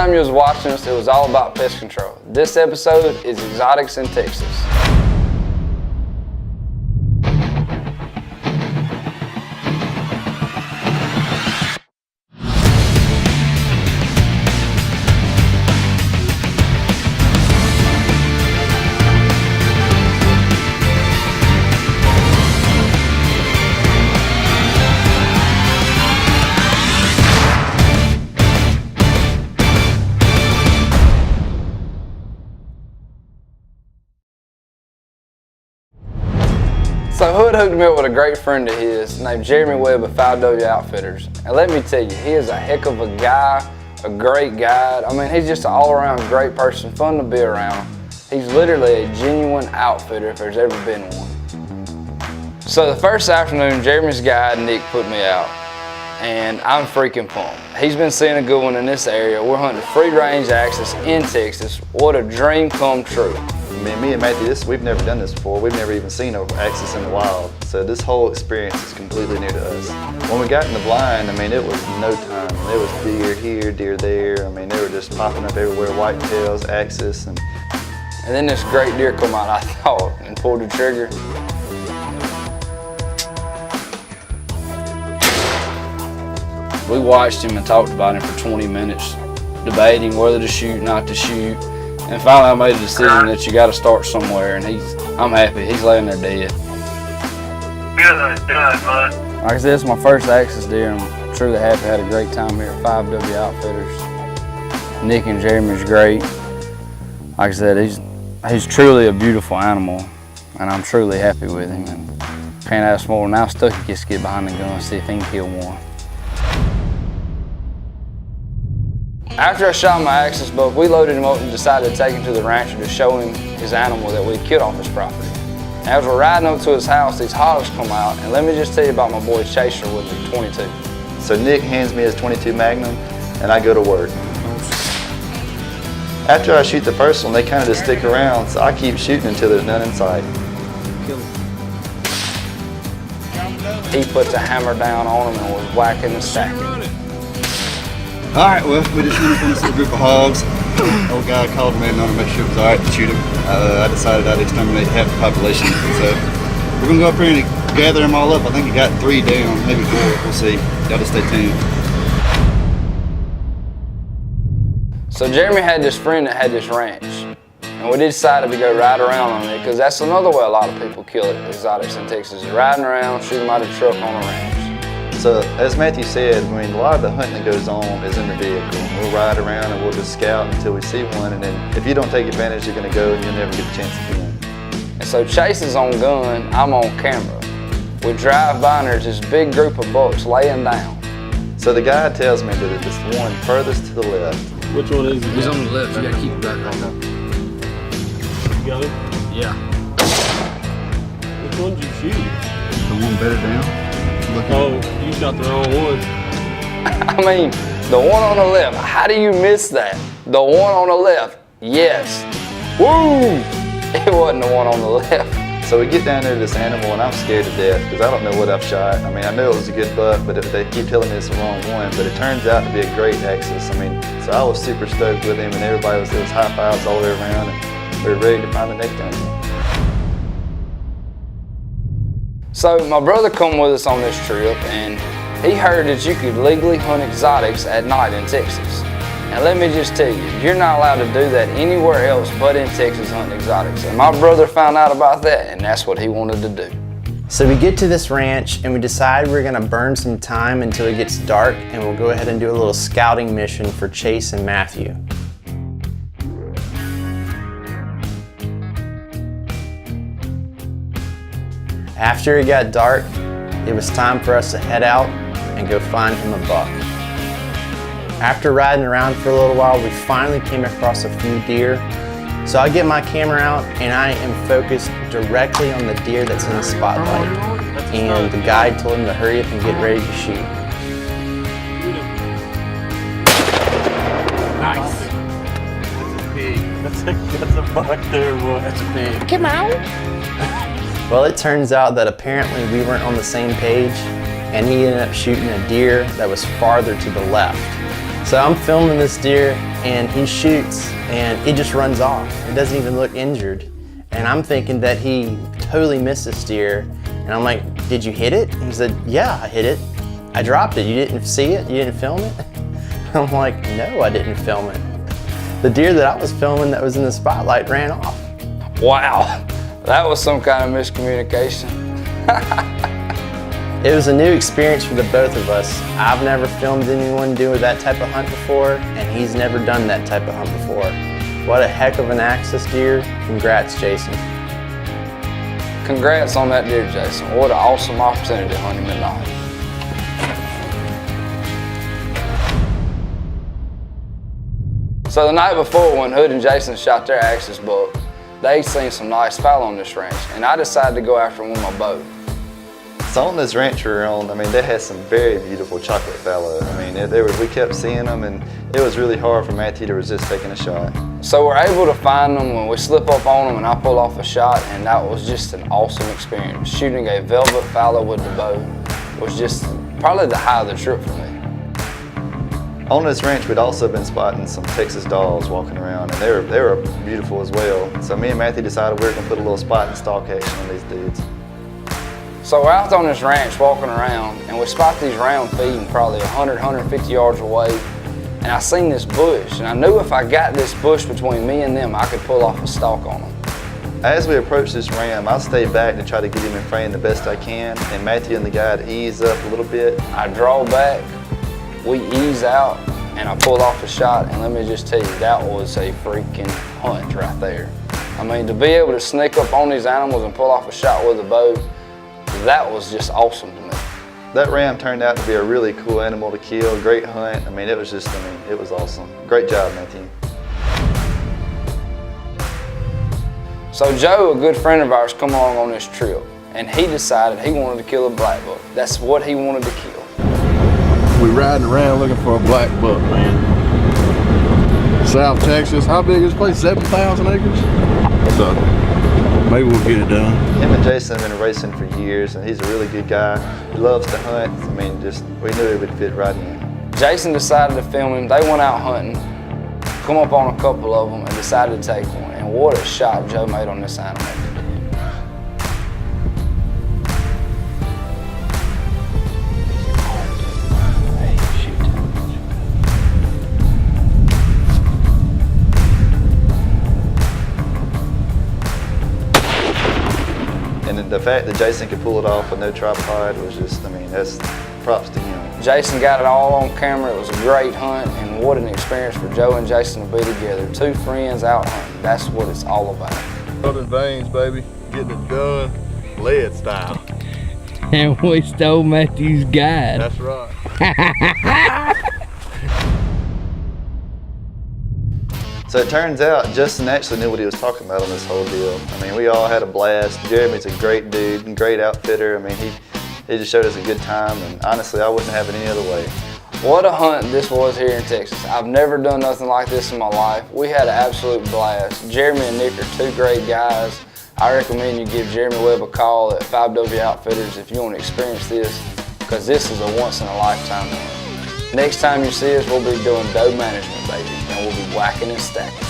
time you was watching us, it was all about pest control. This episode is exotics in Texas. So Hood hooked me up with a great friend of his named Jeremy Webb of 5W Outfitters. And let me tell you, he is a heck of a guy, a great guide. I mean, he's just an all-around great person, fun to be around. He's literally a genuine outfitter if there's ever been one. So the first afternoon, Jeremy's guide, Nick, put me out. And I'm freaking pumped. He's been seeing a good one in this area. We're hunting free-range axis in Texas. What a dream come true. Me and Matthew, we've never done this before. We've never even seen an axis in the wild. So this whole experience is completely new to us. When we got in the blind, I mean, it was no time. There was deer here, deer there. I mean, they were just popping up everywhere, whitetails, axis. And then this great deer come out, I thought, and pulled the trigger. We watched him and talked about him for 20 minutes, debating whether to shoot, not to shoot. And finally I made a decision that you got to start somewhere, and I'm happy. He's laying there dead. Good, bud. Like I said, it's my first axis deer. I'm truly happy. I had a great time here at 5W Outfitters. Nick and Jeremy's great. Like I said, he's truly a beautiful animal, and I'm truly happy with him. And can't ask more. Now Stucky gets to get behind the gun and see if he can kill one. After I shot my axis buck, we loaded him up and decided to take him to the rancher to show him his animal that we killed off his property. And as we're riding up to his house, these hogs come out, and let me just tell you about my boy Chaser with the 22. so Nick hands me his 22 Magnum, and I go to work. After I shoot the first one, they kind of just stick around, so I keep shooting until there's none in sight. He puts a hammer down on him and was whacking and stacking. All right, well, we just went up on this little group of hogs. Old guy called me and wanted to make sure it was all right to shoot him. I decided I'd exterminate half the population. So we're gonna go up here and gather them all up. I think we got 3 down, maybe 4, we'll see. Y'all just stay tuned. So Jeremy had this friend that had this ranch, and we decided to go ride around on it, because that's another way a lot of people kill exotics in Texas, is riding around, shooting them out of the truck on a ranch. So, as Matthew said, I mean, a lot of the hunting that goes on is in the vehicle. We'll ride around and we'll just scout until we see one, and then if you don't take advantage, you're gonna go and you'll never get a chance again. And so Chase is on gun, I'm on camera. We drive by and there's this big group of bucks laying down. So the guy tells me that it's the one furthest to the left. Which one is it? He's on the left, you gotta keep it back on. You got it? Yeah. Which one did you shoot? The one better down. Oh, you shot the wrong one. I mean, the one on the left, how do you miss that? The one on the left, yes. Woo! It wasn't the one on the left. So we get down there to this animal and I'm scared to death because I don't know what I've shot. I mean, I know it was a good buck, but they keep telling me it's the wrong one, but it turns out to be a great axis. I mean, so I was super stoked with him, and everybody was, there was high fives all the way around, and we were ready to find the next animal. So my brother come with us on this trip, and he heard that you could legally hunt exotics at night in Texas. And let me just tell you, you're not allowed to do that anywhere else but in Texas hunting exotics. And my brother found out about that, and that's what he wanted to do. So we get to this ranch and we decide we're gonna burn some time until it gets dark, and we'll go ahead and do a little scouting mission for Chase and Matthew. After it got dark, it was time for us to head out and go find him a buck. After riding around for a little while, we finally came across a few deer. So I get my camera out and I am focused directly on the deer that's in the spotlight. And the guide told him to hurry up and get ready to shoot. Nice. That's a pig. That's a buck there, boy. That's a pig. Come out. Well, it turns out that apparently we weren't on the same page, and he ended up shooting a deer that was farther to the left. So I'm filming this deer, and he shoots and it just runs off. It doesn't even look injured. And I'm thinking that he totally missed this deer. And I'm like, did you hit it? And he said, yeah, I hit it. I dropped it. You didn't see it? You didn't film it? I'm like, no, I didn't film it. The deer that I was filming that was in the spotlight ran off. Wow, that was some kind of miscommunication. It was a new experience for the both of us. I've never filmed anyone do that type of hunt before, and he's never done that type of hunt before. What a heck of an access deer. Congrats, Jason. Congrats on that deer, Jason. What an awesome opportunity to hunt him at night. So the night before, when Hood and Jason shot their access buck, they seen some nice fowl on this ranch, and I decided to go after them with my bow. So on this ranch we were on, I mean, they had some very beautiful chocolate fallow. I mean, we kept seeing them, and it was really hard for Matthew to resist taking a shot. So we're able to find them when we slip up on them and I pull off a shot, and that was just an awesome experience. Shooting a velvet fallow with the bow was just probably the high of the trip for me. On this ranch, we'd also been spotting some Texas dogs walking around, and they were beautiful as well. So me and Matthew decided we were gonna put a little spot and stalk action on these dudes. So we're out on this ranch walking around, and we spot these round feeding probably 100, 150 yards away. And I seen this bush, and I knew if I got this bush between me and them, I could pull off a stalk on them. As we approached this ram, I stayed back to try to get him in frame the best I can, and Matthew and the guide ease up a little bit. I draw back, we ease out, and I pull off a shot, and let me just tell you, that was a freaking hunt right there. I mean, to be able to sneak up on these animals and pull off a shot with a bow, that was just awesome to me. That ram turned out to be a really cool animal to kill, great hunt. I mean, it was awesome. Great job, Matthew. So Joe, a good friend of ours, come along on this trip, and he decided he wanted to kill a black buck. That's what he wanted to kill. We riding around looking for a black buck, man. South Texas, how big is this place? 7,000 acres? So maybe we'll get it done. Him and Jason have been racing for years, and he's a really good guy. He loves to hunt. I mean, we knew he would fit right in. Jason decided to film him. They went out hunting, come up on a couple of them, and decided to take one. And what a shot Joe made on this animal. And the fact that Jason could pull it off with no tripod was just, I mean, that's props to him. Jason got it all on camera. It was a great hunt, and what an experience for Joe and Jason to be together. Two friends out hunting. That's what it's all about. Southern veins, baby. Getting it done, lead style. And we stole Matthew's guide. That's right. So it turns out Justin actually knew what he was talking about on this whole deal. I mean, we all had a blast. Jeremy's a great dude and great outfitter. I mean, he just showed us a good time, and honestly, I wouldn't have it any other way. What a hunt this was here in Texas. I've never done nothing like this in my life. We had an absolute blast. Jeremy and Nick are two great guys. I recommend you give Jeremy Webb a call at 5W Outfitters if you want to experience this, because this is a once-in-a-lifetime hunt. Next time you see us, we'll be doing doe management, baby, and we'll be whacking and stacking.